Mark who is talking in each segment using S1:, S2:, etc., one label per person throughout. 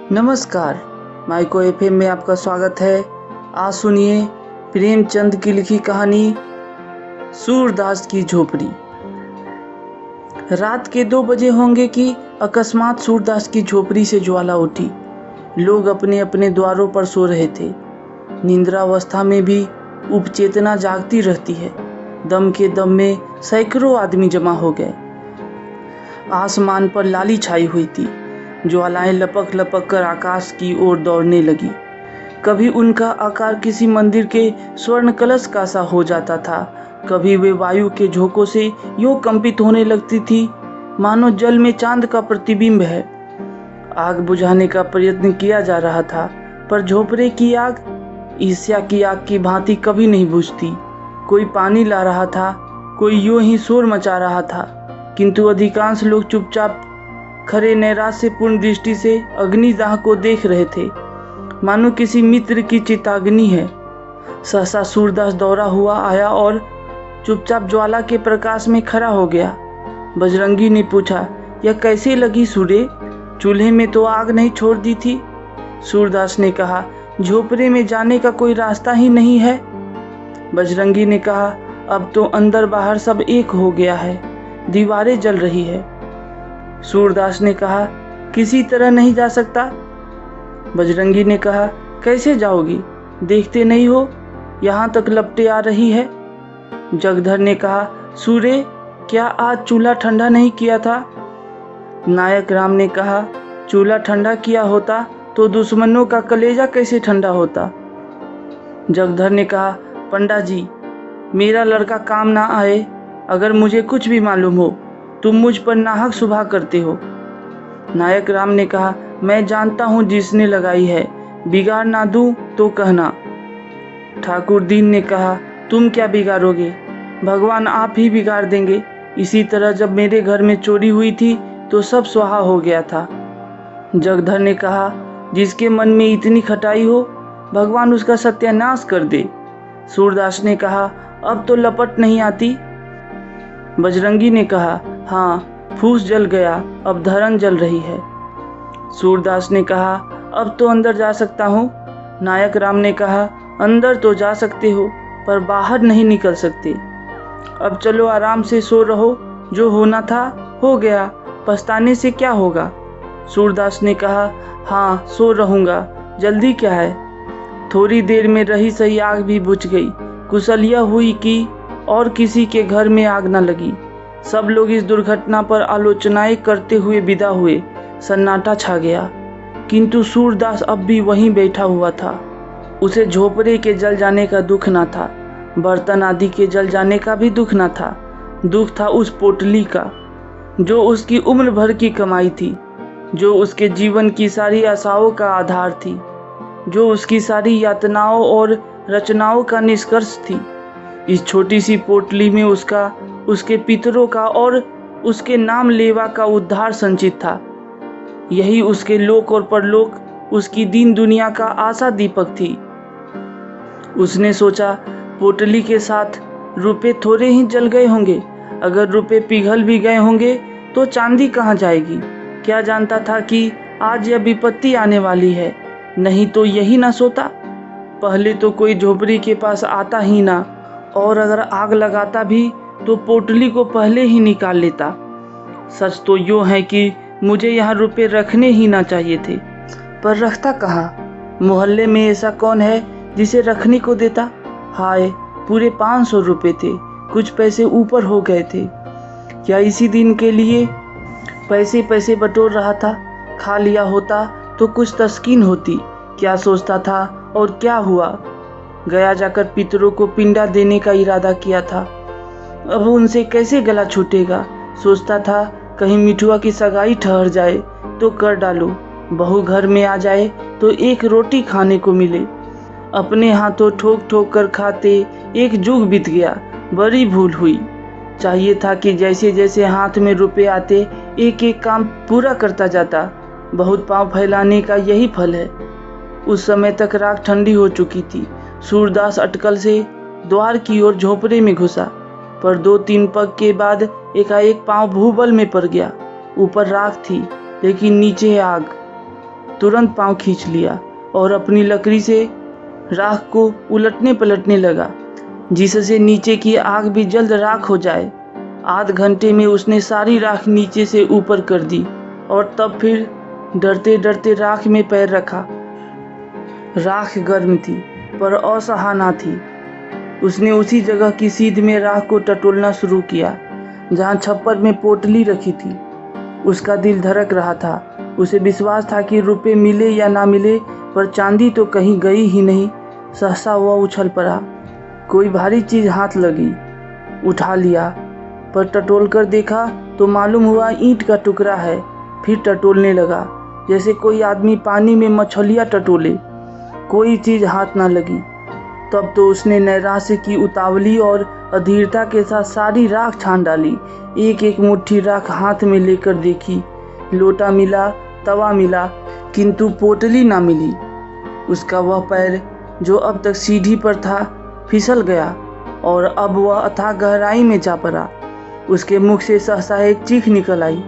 S1: नमस्कार, micro FM में आपका स्वागत है। आज सुनिए प्रेमचंद की लिखी कहानी सूरदास की झोपड़ी। रात के 2 बजे होंगे कि अकस्मात सूरदास की झोपड़ी से ज्वाला उठी। लोग अपने अपने द्वारों पर सो रहे थे। निंद्रावस्था में भी उपचेतना जागती रहती है। दम के दम में सैकड़ों आदमी जमा हो गए। आसमान पर लाली छाई हुई थी। ज्वालाएं लपक लपक कर आकाश की ओर दौड़ने लगी। कभी उनका आकार किसी मंदिर के स्वर्ण कलश का सा हो जाता था, कभी वे वायु के झोंकों से यूं कंपित होने लगती थी मानो जल में चांद का प्रतिबिंब है। आग बुझाने का प्रयत्न किया जा रहा था, पर झोपड़े की आग ईर्ष्या की आग की भांति कभी नहीं बुझती। कोई पानी ला रहा था, कोई यूं ही शोर मचा रहा था, किंतु अधिकांश लोग चुपचाप खरे नैराश्यपूर्ण दृष्टि से अग्निदाह को देख रहे थे, मानो किसी मित्र की चिताग्नि है। सहसा सूरदास दौड़ा हुआ आया और चुपचाप ज्वाला के प्रकाश में खड़ा हो गया। बजरंगी ने पूछा, यह कैसे लगी सूर्य? चूल्हे में तो आग नहीं छोड़ दी थी। सूरदास ने कहा, झोपड़े में जाने का कोई रास्ता ही नहीं है। बजरंगी ने कहा, अब तो अंदर बाहर सब एक हो गया है, दीवारें जल रही है। सूरदास ने कहा, किसी तरह नहीं जा सकता। बजरंगी ने कहा, कैसे जाओगी? देखते नहीं हो यहाँ तक लपटें आ रही है। जगधर ने कहा, सूर्य, क्या आज चूल्हा ठंडा नहीं किया था? नायक राम ने कहा, चूल्हा ठंडा किया होता तो दुश्मनों का कलेजा कैसे ठंडा होता। जगधर ने कहा, पंडा जी, मेरा लड़का काम ना आए। अगर मुझे कुछ भी मालूम हो, तुम मुझ पर नाहक सुभा करते हो। नायक राम ने कहा, मैं जानता हूँ जिसने लगाई है, बिगाड़ ना दूं तो कहना। ठाकुर दीन ने कहा, तुम क्या बिगाड़ोगे? भगवान आप ही बिगाड़ देंगे। इसी तरह जब मेरे घर में चोरी हुई थी तो सब स्वाहा हो गया था। जगधर ने कहा, जिसके मन में इतनी खटाई हो, भगवान उसका सत्यानाश कर दे। सूरदास ने कहा, अब तो लपट नहीं आती। बजरंगी ने कहा, हाँ, फूस जल गया, अब धरन जल रही है। सूरदास ने कहा, अब तो अंदर जा सकता हूँ। नायक राम ने कहा, अंदर तो जा सकते हो, पर बाहर नहीं निकल सकते। अब चलो आराम से सो रहो, जो होना था हो गया, पछताने से क्या होगा। सूरदास ने कहा, हाँ, सो रहूँगा, जल्दी क्या है। थोड़ी देर में रही सही आग भी बुझ गई। कुशल यह हुई कि और किसी के घर में आग न लगी। सब लोग इस दुर्घटना पर आलोचनाएं करते हुए विदा हुए। सन्नाटा छा गया, किंतु सूरदास अब भी वहीं बैठा हुआ था। उसे झोपड़े के जल जाने का दुख न था, बर्तन आदि के जल जाने का भी दुख न था। दुख था उस पोटली का, जो उसकी उम्र भर की कमाई थी, जो उसके जीवन की सारी आशाओं का आधार थी, जो उसकी सारी यातनाओं और रचनाओं का निष्कर्ष थी। इस छोटी सी पोटली में उसका, उसके पितरों का और उसके नाम लेवा का उद्धार संचित था। यही उसके लोक और परलोक, उसकी दीन दुनिया का आशा दीपक थी। उसने सोचा, पोटली के साथ रुपए थोड़े ही जल गए होंगे। अगर रुपए पिघल भी गए होंगे तो चांदी कहाँ जाएगी। क्या जानता था कि आज यह विपत्ति आने वाली है, नहीं तो यही ना सोता। पहले तो कोई झोपड़ी के पास आता ही ना, और अगर आग लगाता भी तो पोटली को पहले ही निकाल लेता। सच तो यूँ है कि मुझे यहाँ रुपए रखने ही ना चाहिए थे, पर रखता कहाँ। मोहल्ले में ऐसा कौन है जिसे रखने को देता। हाय, पूरे 500 रुपये थे, कुछ पैसे ऊपर हो गए थे। क्या इसी दिन के लिए पैसे पैसे बटोर रहा था। खा लिया होता तो कुछ तस्कीन होती। क्या सोचता था और क्या हुआ। गया जाकर पितरों को पिंडा देने का इरादा किया था। अब उनसे कैसे गला छूटेगा। सोचता था, कहीं मिठुआ की सगाई ठहर जाए तो कर डालूं, बहू घर में आ जाए तो एक रोटी खाने को मिले। अपने हाथों ठोक ठोक कर खाते एक युग बीत गया। बड़ी भूल हुई। चाहिए था कि जैसे जैसे हाथ में रुपए आते एक एक काम पूरा करता जाता। बहुत पांव फैलाने का यही फल है। उस समय तक राख ठंडी हो चुकी थी। सूरदास अटकल से द्वार की ओर झोपड़े में घुसा, पर 2-3 पग के बाद एकाएक पांव भूबल में पड़ गया। ऊपर राख थी, लेकिन नीचे आग। तुरंत पांव खींच लिया और अपनी लकड़ी से राख को उलटने पलटने लगा, जिससे नीचे की आग भी जल्द राख हो जाए। आध घंटे में उसने सारी राख नीचे से ऊपर कर दी और तब फिर डरते डरते राख में पैर रखा। राख गर्म थी पर असहना थी। उसने उसी जगह की सीध में राख को टटोलना शुरू किया जहाँ छप्पर में पोटली रखी थी। उसका दिल धड़क रहा था। उसे विश्वास था कि रुपए मिले या ना मिले, पर चांदी तो कहीं गई ही नहीं। सहसा वह उछल पड़ा। कोई भारी चीज हाथ लगी, उठा लिया, पर टटोल कर देखा तो मालूम हुआ ईंट का टुकड़ा है। फिर टटोलने लगा जैसे कोई आदमी पानी में मछलियाँ टटोले। कोई चीज हाथ ना लगी। तब तो उसने नैराश्य की उतावली और अधीरता के साथ सारी राख छान डाली। एक एक मुट्ठी राख हाथ में लेकर देखी। लोटा मिला, तवा मिला, किंतु पोटली ना मिली। उसका वह पैर जो अब तक सीढ़ी पर था फिसल गया और अब वह अथाह गहराई में जा पड़ा। उसके मुख से सहसा एक चीख निकल आई।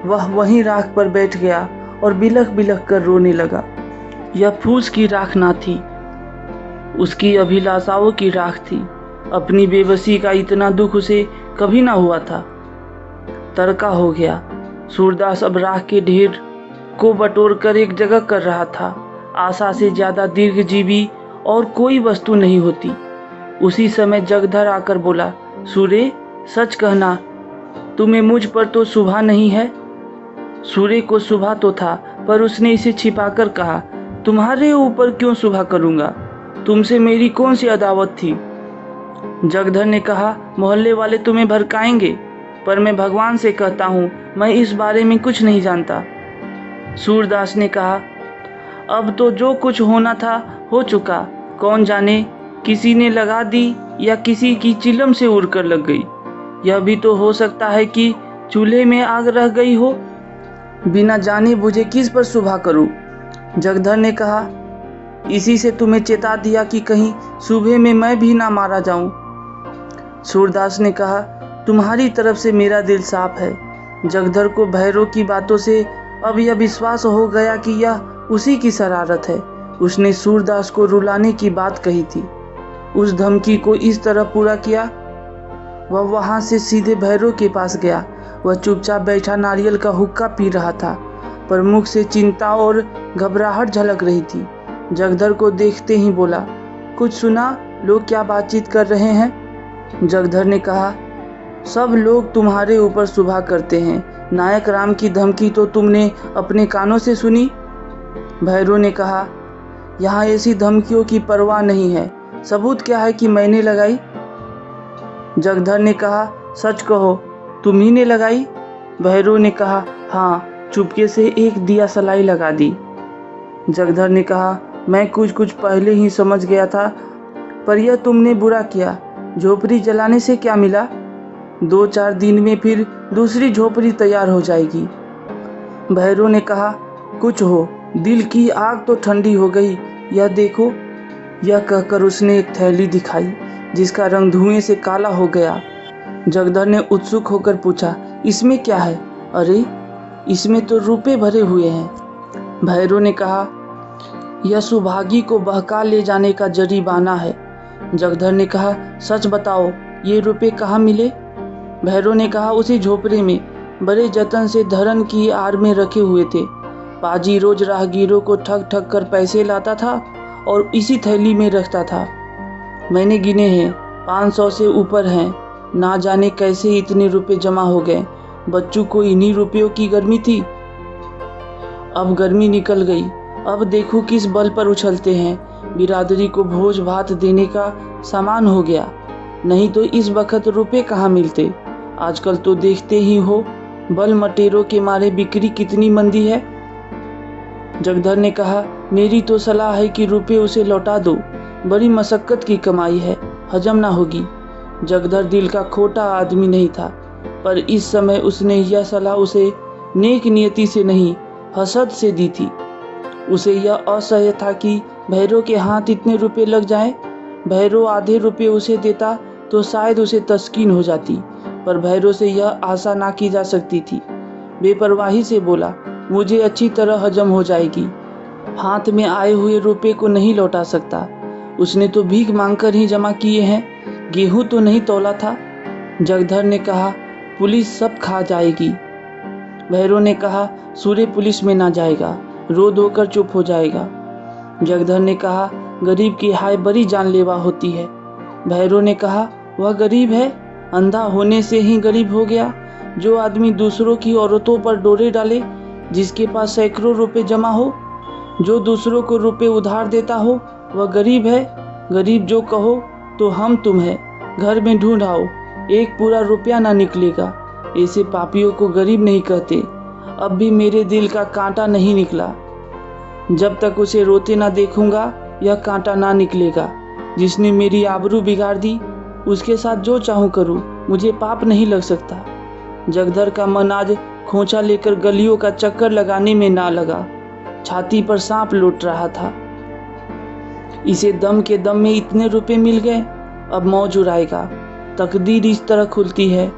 S1: वह वहीं राख पर बैठ गया और बिलख बिलख कर रोने लगा। यह फूस की राख ना थी, उसकी अभिलाषाओं की राख थी। अपनी बेबसी का इतना दुख उसे कभी ना हुआ था। तड़का हो गया। सूरदास अब राख के ढेर को बटोर कर एक जगह कर रहा था। आशा से ज्यादा दीर्घजीवी और कोई वस्तु नहीं होती। उसी समय जगधर आकर बोला, सूरे, सच कहना, तुम्हें मुझ पर तो शुभा नहीं है। सूर्य को शुभा तो था, पर उसने इसे छिपाकर कहा, तुम्हारे ऊपर क्यों शुभा करूंगा? तुमसे मेरी कौन सी अदावत थी? जगधर ने कहा, मोहल्ले वाले तुम्हें भड़काएंगे, पर मैं भगवान से कहता हूँ मैं इस बारे में कुछ नहीं जानता। सूरदास ने कहा, अब तो जो कुछ होना था हो चुका। कौन जाने किसी ने लगा दी या किसी की चिलम से उड़कर लग गई। यह भी तो हो सकता है कि चूल्हे में आग रह गई हो। बिना जाने बुझे किस पर शुभा करूं? जगधर ने कहा, इसी से तुम्हें चेता दिया कि कहीं सुबह में मैं भी ना मारा जाऊं। सूरदास ने कहा, तुम्हारी तरफ से मेरा दिल साफ है। जगधर को भैरव की बातों से अब यह विश्वास हो गया कि यह उसी की शरारत है। उसने सूरदास को रुलाने की बात कही थी। उस धमकी को इस तरह पूरा किया। वह वहां से सीधे भैरव के पास गया। वह चुपचाप बैठा नारियल का हुक्का पी रहा था, पर मुख से चिंता और घबराहट झलक रही थी। जगधर को देखते ही बोला, कुछ सुना? लोग क्या बातचीत कर रहे हैं? जगधर ने कहा, सब लोग तुम्हारे ऊपर शुभा करते हैं। नायक राम की धमकी तो तुमने अपने कानों से सुनी। भैरव ने कहा, यहाँ ऐसी धमकियों की परवाह नहीं है। सबूत क्या है कि मैंने लगाई? जगधर ने कहा, सच कहो, तुम ही ने लगाई? भैरव ने कहा, हाँ, चुपके से एक दिया सलाई लगा दी। जगधर ने कहा, मैं कुछ पहले ही समझ गया था, पर यह तुमने बुरा किया। झोपड़ी जलाने से क्या मिला? 2-4 दिन में फिर दूसरी झोपड़ी तैयार हो जाएगी। भैरव ने कहा, कुछ हो, दिल की आग तो ठंडी हो गई। यह देखो। यह कहकर उसने एक थैली दिखाई जिसका रंग धुएं से काला हो गया। जगधर ने उत्सुक होकर पूछा, इसमें क्या है? अरे, इसमें तो रुपए भरे हुए हैं। भैरव ने कहा, यह सुभागी को बहका ले जाने का जरीबाना है। जगधर ने कहा, सच बताओ, ये रुपए कहाँ मिले? भैरव ने कहा, उसी झोपड़े में बड़े जतन से धरन की आड़ में रखे हुए थे। पाजी रोज राहगीरों को ठग ठग कर पैसे लाता था और इसी थैली में रखता था। मैंने गिने हैं, 500 से ऊपर हैं। ना जाने कैसे इतने रुपए जमा हो गए। बच्चों को इन्हीं रुपयों की गर्मी थी। अब गर्मी निकल गई। अब देखो किस बल पर उछलते हैं। बिरादरी को भोज भात देने का सामान हो गया। नहीं तो इस वक्त रुपए कहाँ मिलते। आजकल तो देखते ही हो, बल मटेरों के मारे बिक्री कितनी मंदी है। जगधर ने कहा, मेरी तो सलाह है कि रुपए उसे लौटा दो। बड़ी मशक्कत की कमाई है, हजम ना होगी। जगधर दिल का खोटा आदमी नहीं था, पर इस समय उसने यह सलाह उसे नेक नियति से नहीं, हसद से दी थी। उसे यह असह्य था कि भैरव के हाथ इतने रुपए लग जाएं। भैरव आधे रुपए उसे देता तो शायद उसे तस्कीन हो जाती, पर भैरव से यह आशा ना की जा सकती थी। बेपरवाही से बोला, मुझे अच्छी तरह हजम हो जाएगी। हाथ में आए हुए रुपए को नहीं लौटा सकता। उसने तो भीख मांगकर ही जमा किए हैं, गेहूं तो नहीं तौला था। जगधर ने कहा, पुलिस सब खा जाएगी। भैरव ने कहा, सूर्य पुलिस में ना जाएगा, रो धोकर चुप हो जाएगा। जगधर ने कहा, गरीब की हाय बड़ी जानलेवा होती है। भैरव ने कहा, वह गरीब है, अंधा होने से ही गरीब हो गया। जो आदमी दूसरों की औरतों पर डोरे डाले, जिसके पास सैकड़ों रुपए जमा हो, जो दूसरों को रुपए उधार देता हो, वह गरीब है। गरीब जो कहो तो हम तुम है, घर में ढूंढ आओ, एक पूरा रुपया ना निकलेगा। ऐसे पापियों को गरीब नहीं कहते। अब भी मेरे दिल का कांटा नहीं निकला। जब तक उसे रोते ना देखूंगा, यह कांटा ना निकलेगा। जिसने मेरी आबरू बिगाड़ दी, उसके साथ जो चाहूं करूं, मुझे पाप नहीं लग सकता। जगधर का मन आज खोंचा लेकर गलियों का चक्कर लगाने में ना लगा। छाती पर सांप लौट रहा था। इसे दम के दम में इतने रुपए मिल गए, अब मौज उड़ाएगा। तकदीर इस तरह खुलती है।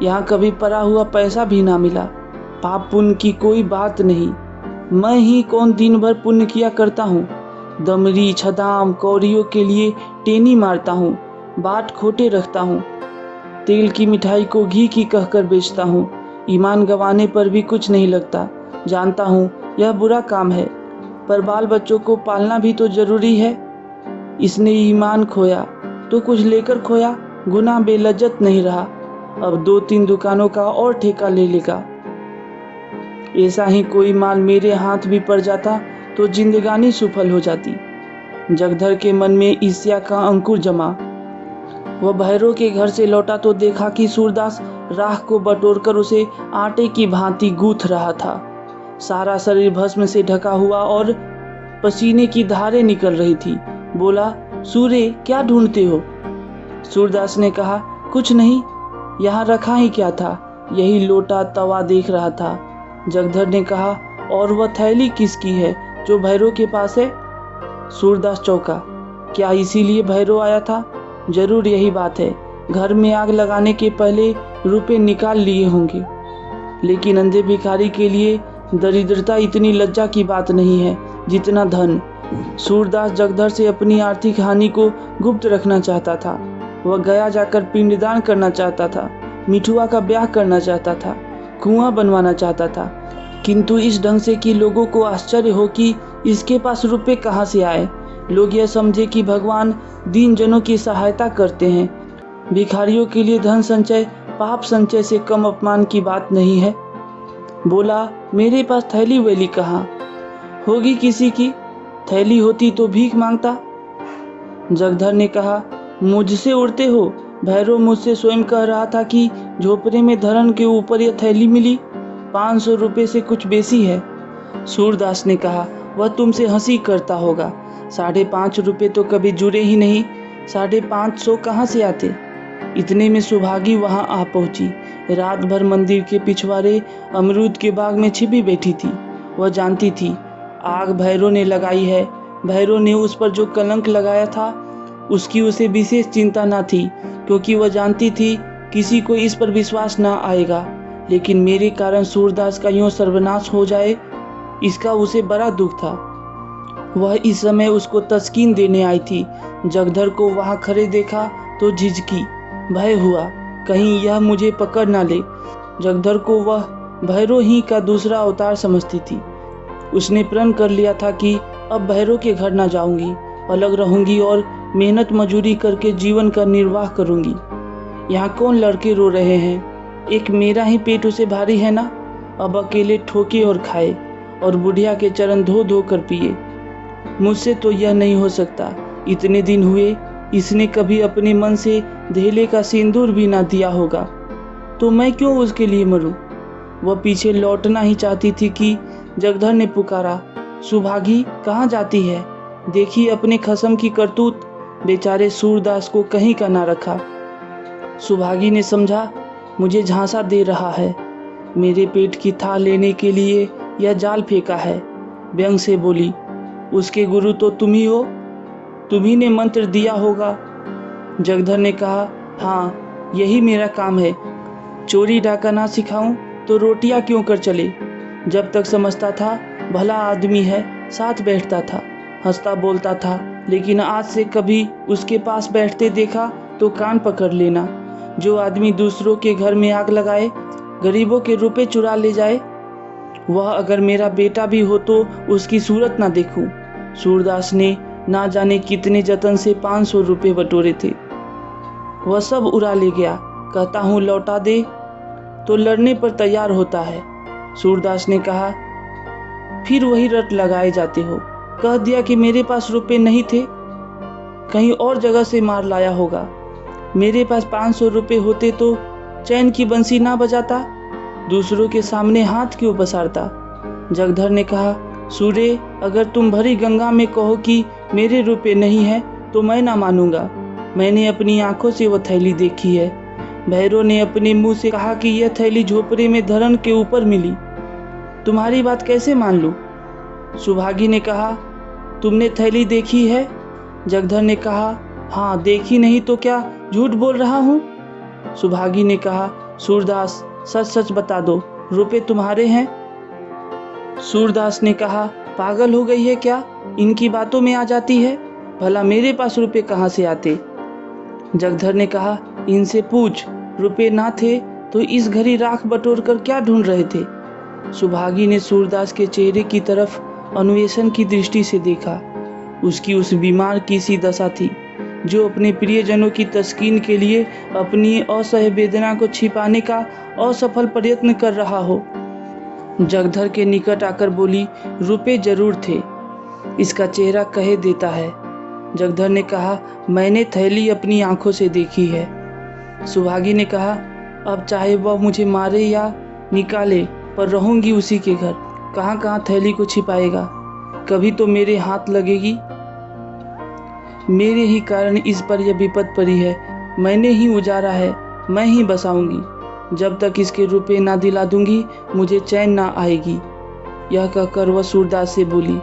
S1: यहाँ कभी पड़ा हुआ पैसा भी ना मिला। पाप पुण्य की कोई बात नहीं। मैं ही कौन दिन भर पुण्य किया करता हूँ। दमरी छदाम कौड़ियों के लिए टेनी मारता हूँ, बाट खोटे रखता हूँ, तेल की मिठाई को घी की कहकर बेचता हूँ। ईमान गंवाने पर भी कुछ नहीं लगता। जानता हूँ यह बुरा काम है, पर बाल बच्चों को पालना भी तो जरूरी है। इसने ईमान खोया तो कुछ लेकर खोया, गुनाह बेलज्जत नहीं रहा। अब 2-3 दुकानों का और ठेका ले लेगा। ऐसा ही कोई माल मेरे हाथ भी पड़ जाता तो जिंदगानी सफल हो जाती। जगधर के मन में ईर्ष्या का अंकुर जमा। वह भैरव के घर से लौटा तो देखा कि सूरदास राख को बटोरकर उसे आटे की भांति गूंथ रहा था। सारा शरीर भस्म से ढका हुआ और पसीने की धारें निकल रही थी। बोला, सूर्य क्या ढूंढते हो? सूरदास ने कहा, कुछ नहीं, यहाँ रखा ही क्या था, यही लोटा तवा देख रहा था। जगधर ने कहा, और वह थैली किसकी है जो भैरव के पास है? सूरदास चौंका। क्या इसीलिए भैरव आया था? जरूर यही बात है। घर में आग लगाने के पहले रुपए निकाल लिए होंगे। लेकिन अंधे भिखारी के लिए दरिद्रता इतनी लज्जा की बात नहीं है जितना धन। सूरदास जगधर से अपनी आर्थिक हानि को गुप्त रखना चाहता था। वह गया जाकर पिंडदान करना चाहता था, मिठुआ का ब्याह करना चाहता था, कुआं बनवाना चाहता था, किंतु इस ढंग से कि लोगों को आश्चर्य हो कि इसके पास रुपए कहाँ से आए। लोग यह समझे कि भगवान दीन जनों की सहायता करते हैं। भिखारियों के लिए धन संचय पाप संचय से कम अपमान की बात नहीं है। बोला, मेरे पास थैली वैली कहाँ होगी किसी की? थैली होती तो भीख मांगता। जगधर ने कहा, मुझसे उड़ते हो? भैरव मुझसे स्वयं कह रहा था कि झोपड़े में धरन के ऊपर यह थैली मिली, 500 रुपये से कुछ बेसी है। सूरदास ने कहा, वह तुमसे हंसी करता होगा। 5.5 रुपये तो कभी जुड़े ही नहीं, 550 कहाँ से आते? इतने में सुभागी वहां आ पहुंची। रात भर मंदिर के पिछवाड़े अमरूद के बाग में छिपी बैठी थी। वह जानती थी आग भैरव ने लगाई है। भैरव ने उस पर जो कलंक लगाया था उसकी उसे विशेष चिंता न थी, क्योंकि वह जानती थी किसी को इस पर विश्वास न आएगा। लेकिन मेरे कारण सूरदास का यूं सर्वनाश हो जाए, इसका उसे बड़ा दुख था। वह इस समय उसको तस्कीन देने आई थी। जगधर को वहां खड़े देखा तो झिझकी, भय हुआ कहीं यह मुझे पकड़ ना ले। जगधर को वह भैरव ही का दूसरा अवतार समझती थी। उसने प्रण कर लिया था कि अब भैरव के घर ना जाऊंगी, अलग रहूंगी और मेहनत मजूरी करके जीवन का निर्वाह करूंगी। यहाँ कौन लड़के रो रहे हैं, एक मेरा ही पेट उसे भारी है ना। अब अकेले ठोके और खाए और बुढ़िया के चरण धो धो कर पिए। मुझसे तो यह नहीं हो सकता। इतने दिन हुए इसने कभी अपने मन से धेले का सिंदूर भी ना दिया होगा, तो मैं क्यों उसके लिए मरूं। वह पीछे लौटना ही चाहती थी कि जगधर ने पुकारा, सुभागी कहाँ जाती है? देखी अपने खसम की करतूत। बेचारे सूरदास को कहीं का ना रखा। सुभागी ने समझा मुझे झांसा दे रहा है, मेरे पेट की थाह लेने के लिए यह जाल फेंका है। व्यंग से बोली, उसके गुरु तो तुम ही हो, तुम्ही ने मंत्र दिया होगा। जगधर ने कहा, हाँ यही मेरा काम है। चोरी डाका ना सिखाऊं तो रोटियां क्यों कर चले। जब तक समझता था भला आदमी है, साथ बैठता था, हंसता बोलता था, लेकिन आज से कभी उसके पास बैठते देखा तो कान पकड़ लेना। जो आदमी दूसरों के घर में आग लगाए, गरीबों के रुपए चुरा ले जाए, वह अगर मेरा बेटा भी हो तो उसकी सूरत ना देखूं। सूरदास ने ना जाने कितने जतन से 500 रुपये बटोरे थे, वह सब उड़ा ले गया। कहता हूँ लौटा दे तो लड़ने पर तैयार होता है। सूरदास ने कहा, फिर वही रट लगाए जाते हो। कह दिया कि मेरे पास रुपए नहीं थे, कहीं और जगह से मार लाया होगा। मेरे पास 500 रुपये होते तो चैन की बंसी ना बजाता, दूसरों के सामने हाथ क्यों पसारता। जगधर ने कहा, सूरे, अगर तुम भरी गंगा में कहो कि मेरे रुपए नहीं है तो मैं ना मानूंगा। मैंने अपनी आंखों से वह थैली देखी है। भैरव ने अपने मुंह से कहा कि यह थैली झोपड़े में धरन के ऊपर मिली। तुम्हारी बात कैसे मान लूं? सुभागी ने कहा, तुमने थैली देखी है? जगधर ने कहा, हाँ, देखी नहीं तो क्या झूठ बोल रहा हूँ? सुभागी ने कहा, सूरदास, सच सच बता दो, रुपए तुम्हारे हैं? सूरदास ने कहा, पागल हो गई है क्या, इनकी बातों में आ जाती है। भला मेरे पास रुपए कहाँ से आते? जगधर ने कहा, इनसे पूछ, रुपए ना थे तो इस घड़ी राख बटोर कर क्या ढूंढ रहे थे? सुभागी ने सूरदास के चेहरे की तरफ अन्वेषण की दृष्टि से देखा। उसकी उस बीमार की सी दशा थी जो अपने प्रियजनों की तस्कीन के लिए अपनी असह्य वेदना को छिपाने का असफल प्रयत्न कर रहा हो। जगधर के निकट आकर बोली, रुपए जरूर थे, इसका चेहरा कहे देता है। जगधर ने कहा, मैंने थैली अपनी आंखों से देखी है। सुभागी ने कहा, अब चाहे वह मुझे मारे या निकाले, पर रहूंगी उसी के घर। कहाँ कहाँ थैली को छिपाएगा, कभी तो मेरे हाथ लगेगी। मेरे ही कारण इस पर यह विपद पड़ी है, मैंने ही उजारा है, मैं ही बसाऊंगी। जब तक इसके रुपए ना दिला दूंगी मुझे चैन ना आएगी। यह कहकर वह सूरदास से बोली,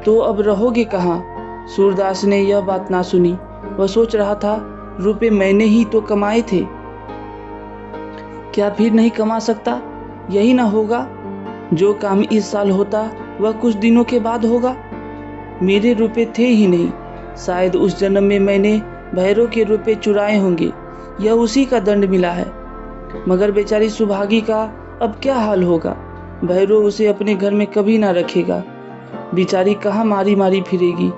S1: तो अब रहोगे कहाँ? सूरदास ने यह बात ना सुनी। वह सोच रहा था, रुपए मैंने ही तो कमाए थे, क्या फिर नहीं कमा सकता? यही ना होगा, जो काम इस साल होता वह कुछ दिनों के बाद होगा। मेरे रुपए थे ही नहीं, शायद उस जन्म में मैंने भैरव के रुपए चुराए होंगे, यह उसी का दंड मिला है। मगर बेचारी सुभागी का अब क्या हाल होगा? भैरव उसे अपने घर में कभी ना रखेगा, बेचारी कहाँ मारी मारी फिरेगी।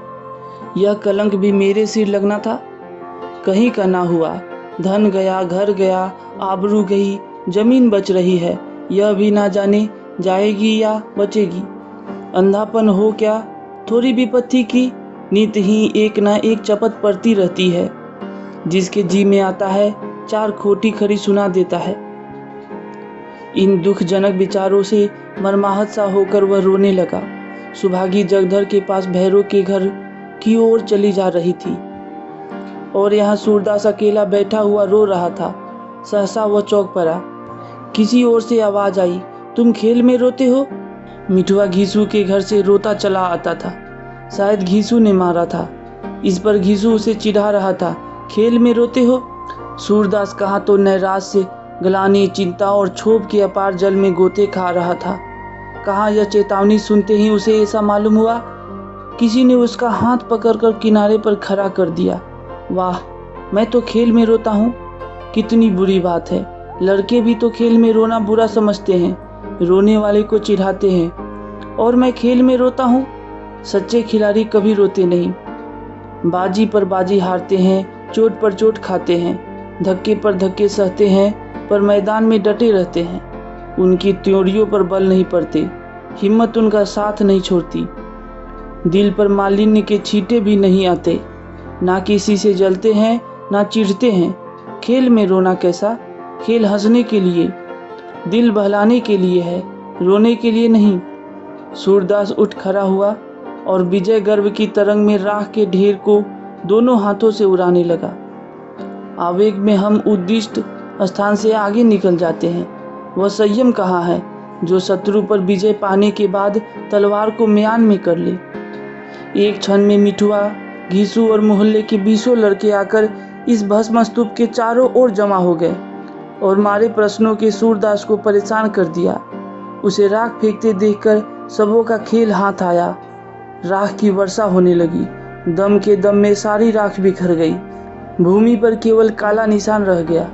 S1: यह कलंक भी मेरे सिर लगना था, कहीं का ना हुआ। धन गया, घर गया, आबरू गई, जमीन बच रही है, यह भी ना जाने जाएगी या बचेगी। अंधापन हो क्या, थोड़ी विपत्ति की नित ही एक ना एक चपत पड़ती रहती है। जिसके जी में आता है 4 खोटी खरी सुना देता है। इन दुखजनक विचारों से मर्माहत सा होकर वह रोने लगा। सुभागी जगधर के पास भैरव के घर की ओर चली जा रही थी और यहाँ सूरदास अकेला बैठा हुआ रो रहा था। सहसा वह चौंक पड़ा। किसी ओर से आवाज आई, तुम खेल में रोते हो? मिठुआ घीसू के घर से रोता चला आता था। शायद घीसू ने मारा था। इस पर घीसू उसे चिढ़ा रहा था, खेल में रोते हो? सूरदास कहाँ तो नैराज से ग्लानि, चिंता और क्षोभ के अपार जल में गोते खा रहा था, कहाँ यह चेतावनी सुनते ही उसे ऐसा मालूम हुआ किसी ने उसका हाथ पकड़कर किनारे पर खड़ा कर दिया। वाह, मैं तो खेल में रोता हूँ, कितनी बुरी बात है। लड़के भी तो खेल में रोना बुरा समझते हैं, रोने वाले को चिढ़ाते हैं, और मैं खेल में रोता हूँ। सच्चे खिलाड़ी कभी रोते नहीं, बाजी पर बाजी हारते हैं, चोट पर चोट खाते हैं, धक्के पर धक्के सहते हैं, पर मैदान में डटे रहते हैं। उनकी त्योड़ियों पर बल नहीं पड़ते, हिम्मत उनका साथ नहीं छोड़ती, दिल पर मालिन्य के छींटे भी नहीं आते, ना किसी से जलते हैं ना चिढ़ते हैं। खेल में रोना कैसा? खेल हंसने के लिए, दिल बहलाने के लिए है, रोने के लिए नहीं। सूरदास उठ खड़ा हुआ और विजय गर्व की तरंग में राख के ढेर को दोनों हाथों से उड़ाने लगा। आवेग में हम उद्दिष्ट स्थान से आगे निकल जाते हैं। वह संयम कहाँ है जो शत्रु पर विजय पाने के बाद तलवार को म्यान में कर ले। एक क्षण में मिठुआ, घीसू और मोहल्ले के 20 लड़के आकर इस भस्म स्तूप के चारों ओर जमा हो गए और मारे प्रश्नों के सूरदास को परेशान कर दिया। उसे राख फेंकते देखकर सबों का खेल हाथ आया। राख की वर्षा होने लगी। दम के दम में सारी राख बिखर गई। भूमि पर केवल काला निशान रह गया।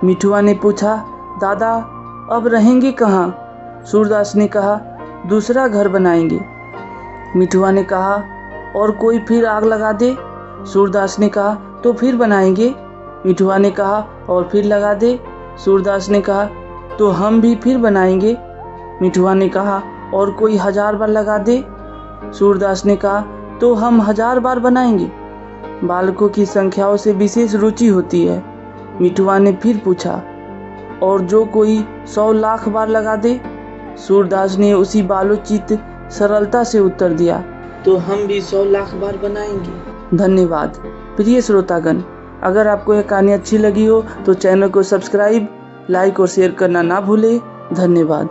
S1: मिठुआ ने पूछा, दादा अब रहेंगे कहाँ? सूरदास ने कहा, दूसरा घर बनाएंगे। मिठुआ ने कहा, और कोई फिर आग लगा दे? सूरदास ने कहा, तो फिर बनाएंगे। मिठुआ ने कहा, और फिर लगा दे? सूरदास ने कहा, तो हम भी फिर बनाएंगे। मिठुआ ने कहा, और कोई 1000 बार लगा दे? सूरदास ने कहा, तो हम 1000 बार बनाएंगे। बालकों की संख्याओं से विशेष रुचि होती है। मिठुआ ने फिर पूछा, और जो कोई 100 लाख बार लगा दे? सूरदास ने उसी बालोचित सरलता से उत्तर दिया, तो हम भी 100 लाख बार बनाएंगे। धन्यवाद। प्रिय श्रोतागण, अगर आपको यह कहानी अच्छी लगी हो तो चैनल को सब्सक्राइब, लाइक और शेयर करना ना भूलें। धन्यवाद।